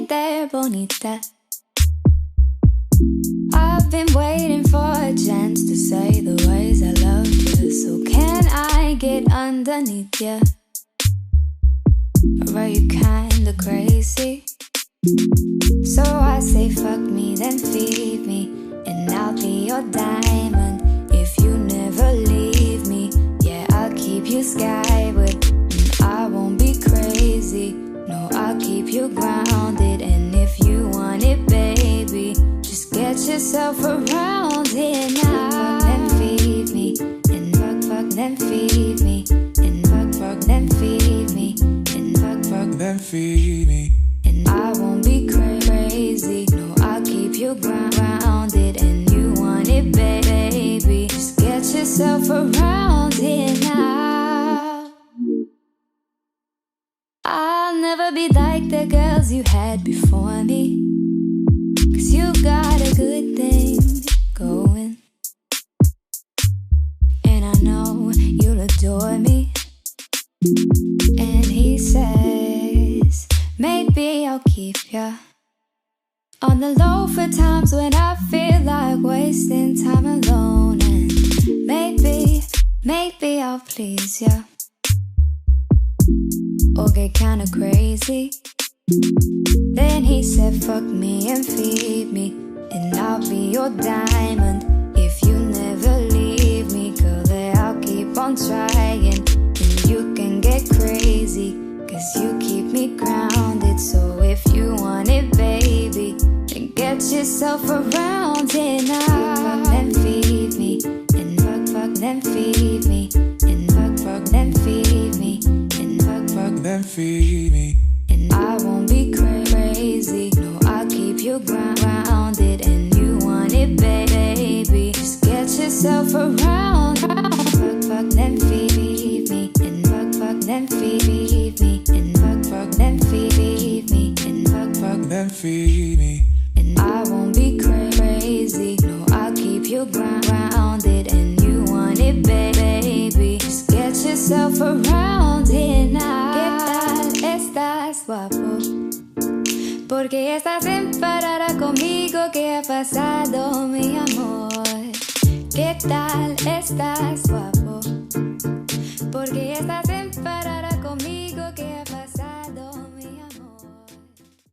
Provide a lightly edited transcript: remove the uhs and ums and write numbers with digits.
there, bonita. I've been waiting for a chance to say the ways I love you. So can I get underneath you? Or are you kinda crazy? So I say fuck me, then feed me, and I'll be your diamond. If you never leave me, yeah, I'll keep you skyward. And I won't be crazy, no, I'll keep you grounded. And if you want it, baby, just get yourself around here now. Fuck, then feed me, and fuck, then feed me, and fuck, then feed me, and fuck, then feed me. and I won't be crazy, no, I'll keep you grounded. And you want it, baby, just get yourself around here now. I'll never be like the girls you had before me, 'cause you got a good thing going, and I know you'll adore me. And he says, maybe I'll keep ya on the low for times when I feel like wasting time alone. And maybe I'll please ya, or get kinda crazy. Then he said, fuck me and feed me, and I'll be your diamond. If you never leave me, girl, then I'll keep on trying. And you can get crazy, 'cause you keep me grounded. So if you want it, baby, then get yourself around here now. Fuck, then feed me, and fuck, then feed me, and fuck, then feed me, and fuck, then feed me. and I won't be crazy, no, I'll keep you grounded. And you want it, baby, just get yourself around. Fuck, then feed me, and fuck, then feed me, and fuck, then feed me, and fuck, then feed me. and I won't be crazy, no, I'll keep you grounded. And you want it, baby, just get yourself around here now. ¿Qué tal estás, guapo? Porque estás enfadada conmigo, ¿qué ha pasado, mi amor? ¿Qué tal estás, guapo? Porque estás enfadada conmigo, ¿qué ha pasado?